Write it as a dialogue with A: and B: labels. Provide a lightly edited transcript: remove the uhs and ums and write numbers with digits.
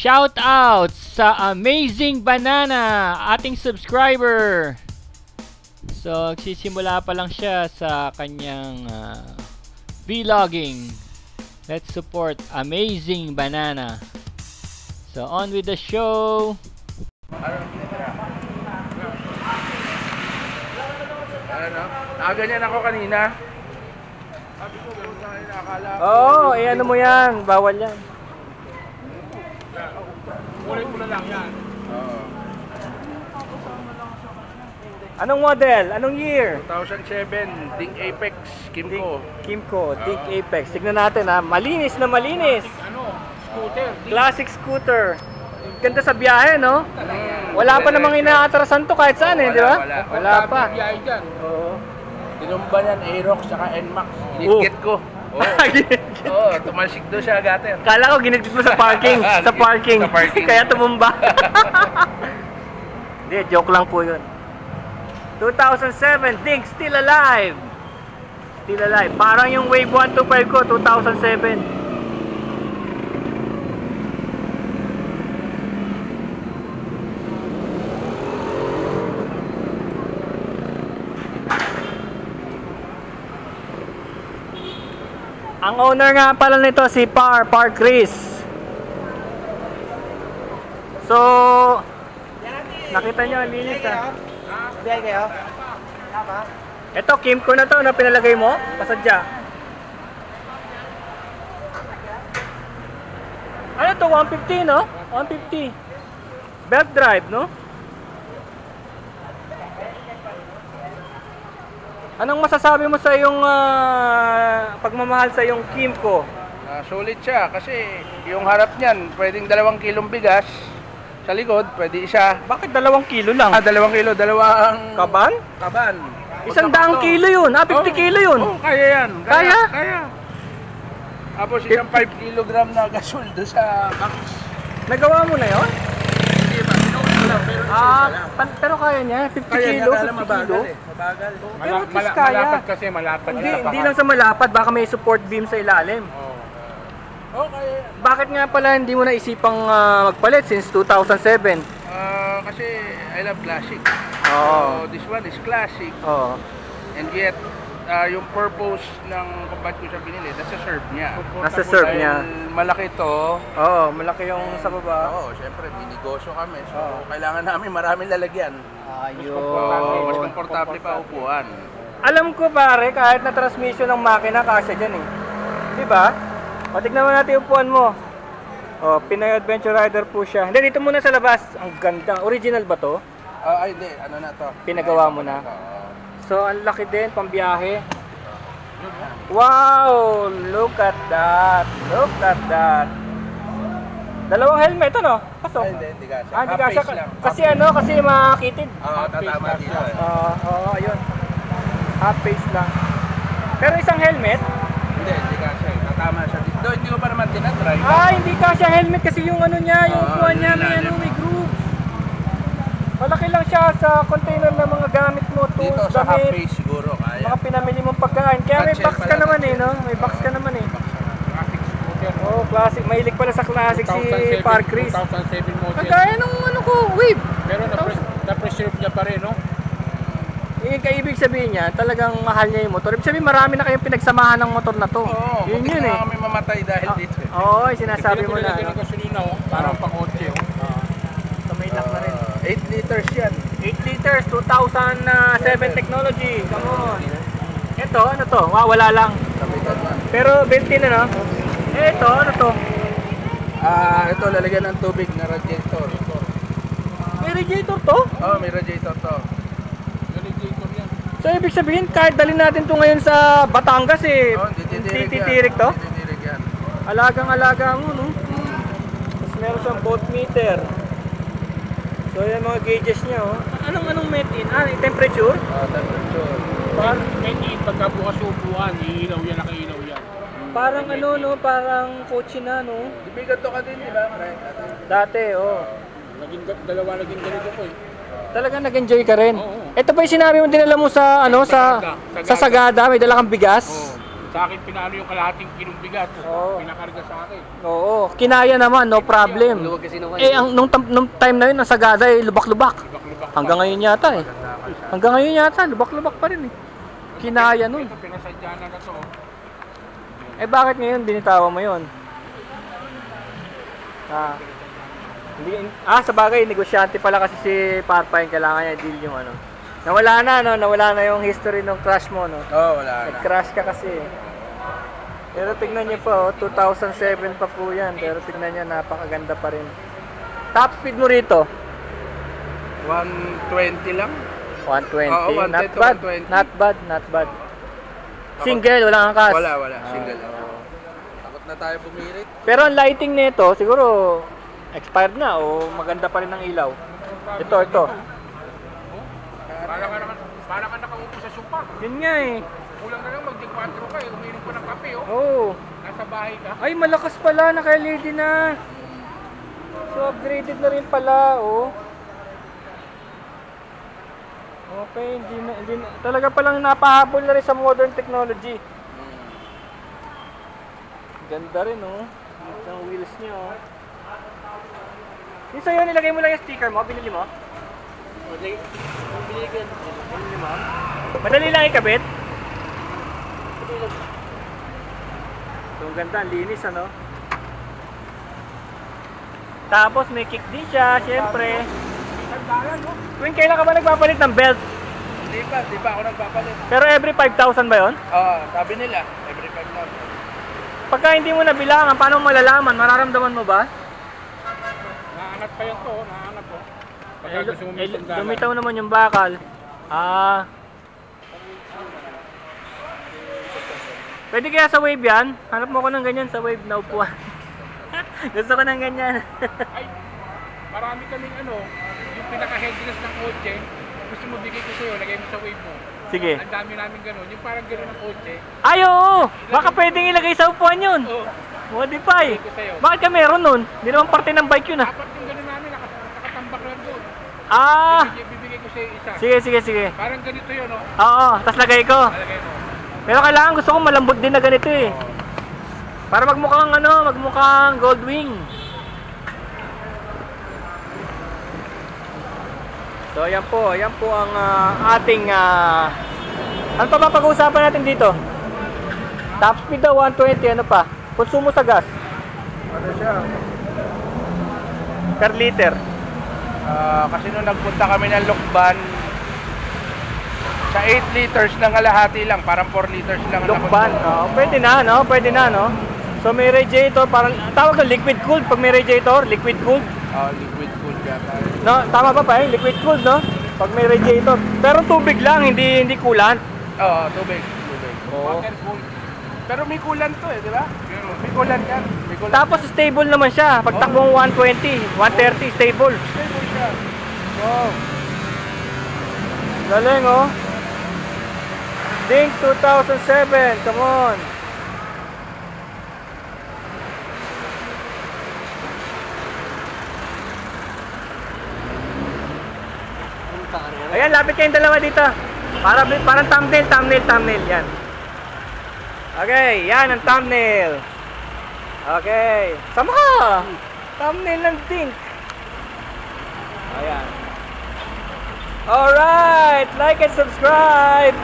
A: Shout out sa Amazing Banana, ating subscriber. So, nagsisimula pa lang siya sa kanyang vlogging. Let's support Amazing Banana. So, on with the show.
B: Nakaganyan ako kanina. Sabi ko, gano'n na nakakala.
A: Oo, ano mo yan. Bawal yan.
B: Kulay mo na lang yan. Oo.
A: Anong model? Anong year?
B: 2007, Ding Apex, Kimco.
A: Kimco, Dig Apex. Tignan natin ha. Malinis na malinis.
B: Scooter.
A: Classic scooter. Ganda sa biyahe, no? Wala pa namang inaatrasan to kahit saan eh, di ba? Wala pa. Oo.
B: Tinumba niyan, Aerox, saka NMAX. Ginigit ko. Oo, tumalsik doon siya agad.
A: Kala ko ginigit mo sa parking. Sa parking. Kaya tumumba. Hindi, joke lang po yun. 2007, Dig, Still Alive. Still Alive. Parang yung Wave 125 ko, 2007. Ang owner nga pala nito si Par Chris. So, nakita nyo ang linis ha.
C: Biyay kayo?
A: Ito, Kimco na to na pinalagay mo? Pasadya. Ano to? 150 no? 150. Belt drive no? Anong masasabi mo sa yung pagmamahal sa yung Kimco?
B: Sulit siya kasi yung harap niyan, pwedeng 2 kilong bigas. Sa likod, pwede isa.
A: Bakit 2 kilo lang?
B: 2 kilo, dalawang
A: Kaban?
B: kaban.
A: 100 kilo yun. 50 kilo yun.
B: Oo, kaya yan.
A: Kaya?
B: Kaya. Tapos isang 5 kilogram na gasol doon sa box.
A: Nagawa mo na yun?
B: Hindi ba? Sinuot ko lang, pero isa lang.
A: Pero kaya niya, 50
B: Kaya
A: kilo,
B: niya,
A: 50
B: mabagal
A: kilo.
B: eh. Mabagal.
A: Pero at least kaya.
B: Malapad kasi, malapad.
A: Hindi lang sa malapad, baka may support beam sa ilalim.
B: Oo, kaya yan.
A: Bakit nga pala hindi mo naisipang magpalit since 2007?
B: Kasi I love classic.
A: Oo.
B: So, this one is classic.
A: Oo.
B: And yet, yung purpose ng kung ba't ko siya binili, nasa serve niya.
A: Nasa serve niya.
B: Dahil malaki to.
A: Oo, malaki yung sa baba.
B: Oo, syempre, binegosyo kami. So, kailangan namin maraming lalagyan.
A: Ayun.
B: Mas komportable pa upuan.
A: Alam ko pare, kahit na transmission ng makina, kasya dyan eh. Diba? O, tignan mo natin yung upuan mo. O, Pinoy Adventure Rider po siya. Hindi, dito muna sa labas. Ang ganda. Original ba to?
B: Ay, hindi. Ano na to?
A: Pinagawa mo na. So, ang laki din, pambiyahe. Wow! Look at that! Look at that! 2 helmet, ano? Pasok?
B: Hindi kasya.
A: Hindi
B: Half
A: kasya.
B: face lang.
A: Kasi ano, kasi makakitid.
B: Oo, tatama dito eh.
A: Oo, ayun. Half face lang. Pero isang helmet?
B: Hindi kasya eh. Tatama siya dito. Hindi ko pa naman tinatry.
A: Hindi kasya helmet kasi yung ano niya, yung upuan niya, may
B: ilalim.
A: may grooves. Malaki lang siya sa container ng mga gamit mo, tools,
B: Dito sa half
A: damit,
B: face siguro kaya.
A: mga pinamili mong pagkain. Kaya may
B: Budget
A: box ka
B: pala
A: naman
B: to.
A: eh, no? May box ka naman eh.
B: Classic scooter.
A: Oh, classic. Mahilig pala sa classic si Par Chris.
D: 2007 model.
A: Kagaya nung ano ko, Wave.
D: Pero na-preserve niya pa rin, no?
A: Yung kaibig sabihin niya, talagang mahal niya yung motor. Ibig sabihin, marami na kayong pinagsamahan ng motor na to.
B: Oo,
A: yun
B: muntik
A: yun
B: na
A: eh.
B: kami mamatay dahil dito eh.
A: Oo, sinasabi mo na.
D: Pero
A: Ano?
D: ng gasolina, oh. Parang pang-kotse, oh.
A: So, may lock na rin.
B: 8 liters yan.
A: 8 liters, 2007 technology. Come on. Ito, ano to? Wala lang. Pero built-in ano? Ito, ano to?
B: Ito lalagyan ng tubig na radiator.
A: May radiator to?
B: Oh, may radiator to.
D: Radiator yan.
A: So, ibig sabihin, kahit dalhin natin to ngayon sa Batangas eh,
B: Oh, hindi
A: titirik to?
B: Hindi titirik yan.
A: Alagang-alaga mo, no? Tapos meron siyang voltmeter. So, yan mga gauges niya, oh. Anong metin? Temperature?
B: Temperature.
D: May tiin, pagka bukas upuan, iilaw yan, nakailaw yan.
A: Parang ano, no? Parang kotse na, no?
B: Ibigan to ka din, di ba?
A: Dati, oh.
D: Dalawa naging ganito ko eh.
A: Talagang nag-enjoy ka rin.
D: Oo.
A: Ito pa yung sinabi mo dinala mo sa ano sa Sagada, may dala kang bigas.
D: Oo. Sa akin, pinalo yung kalahating kilong bigat.
A: Oo.
D: Pinakarga sa akin.
A: Oo, kinaya naman, no problem.
C: Luwag kasi naman.
A: Nung time na yun, ang sagada eh, lubak-lubak.
D: Lubak-lubak pa.
A: Hanggang ngayon yata eh. Hanggang ngayon yata, lubak-lubak pa rin eh. Kinaya nun.
D: Ito, pinasadya na to.
A: Eh bakit ngayon binitawan mo yun? Sa bagay, negosyante pala kasi si Parpine, kailangan niya deal yung ano. Nawala na, no? Nawala na yung history ng crash mo, no?
B: Oo, wala na.
A: Nag-crash ka kasi. Pero tignan niyo po, 2007 pa po yan. Pero tignan niyo, napakaganda pa rin. Top speed mo rito?
B: 120 lang.
A: 120.
B: Oo, 110
A: Not
B: to
A: bad.
B: 120.
A: Not bad, not bad. Single, wala kang cash.
B: Wala. Single lang. Takot na tayo bumirit.
A: Pero ang lighting nito, siguro expired na o maganda pa rin ang ilaw. Ito.
D: Para ka nakaupo sa sopa.
A: Yun nga eh.
D: Kulang na lang magdi-4 ka eh. Uminom ko ng kape oh.
A: Oo.
D: Nasa bahay ka.
A: Ay, malakas pala. Naka-LED na. So, upgraded na rin pala, oh. Okay, hindi na. Talaga palang napahabol na rin sa modern technology. Ganda rin, oh. Ang wheels niya, oh. Yung sa'yo, nilagay mo lang yung sticker mo. Binili mo? Binili mo? Madali lang ikabit? So, ang ganda, ang linis, ano? Tapos may kick din siya, syempre. Tuwing kailan ka ba nagpapalit ng belt?
B: Di ba ako nagpapalit?
A: Pero every 5,000 ba yun?
B: Oo, sabi nila, every 5,000.
A: Pagka hindi mo nabilangan, paano mo malalaman? Mararamdaman mo ba?
D: Naangat pa yan to, naangat po. Pagka gusto mo may sandalan.
A: Lumitaw naman yung bakal. Pwede kaya sa wave yan? Hanap mo ko ng ganyan sa wave na upuan. Gusto ko ng ganyan.
D: Ay, marami kaming yung pinaka-headiness ng kotse. Gusto mo bigay ko sa'yo, lagay mo sa wave mo.
A: Sige.
D: Ang dami namin ganun, yung parang ganun ng kotse.
A: Ay, oo! Baka pwedeng ilagay sa upuan yun.
D: Oo.
A: Modify.
D: Bigay ko sa'yo.
A: Bakit ka meron nun? Hindi naman parte ng bike yun ah.
D: Apat yung ganun namin, nakatambak lang doon. Bibigay ko sa'yo isa.
A: Sige.
D: Parang ganito yun, oh.
A: Oo, tas lagay ko.
D: Lalagay mo.
A: Pero kailangan gusto ko malambot din na ganito eh. Para magmukhang gold wing. So ayan po ang ating ano pa ba pag-uusapan natin dito? Top speed daw 120, ano pa? Konsumo sa gas
B: Ano siya?
A: per liter.
B: Kasi nung nagpunta kami ng Lokban, sa 8 liters na kalahati lang, parang 4 liters lang ang
A: Lokban. Pwede na, no? So may radiator, parang tawag ko liquid cooled pag may radiator, liquid cooled.
B: Liquid cool yata.
A: No, tama ba pa eh? Liquid cooled, no? Pag may radiator. Pero tubig lang, hindi coolant.
B: Oo, tubig.
A: Oo.
D: Water cool.
B: Pero may coolant to eh, di ba?
D: Meron.
B: May coolant yan. May coolant.
A: Tapos stable naman siya. Pag takbong 120, 130, stable.
B: Stable siya.
A: Wow. Galing, oh. Ding 2007, come on. Ayan, lapit kayong dalawa dito. Parang thumbnail yan. Okay, yan ang thumbnail. Okay, sama ka. Thumbnail ng Ding. Ayan. Alright, like and subscribe.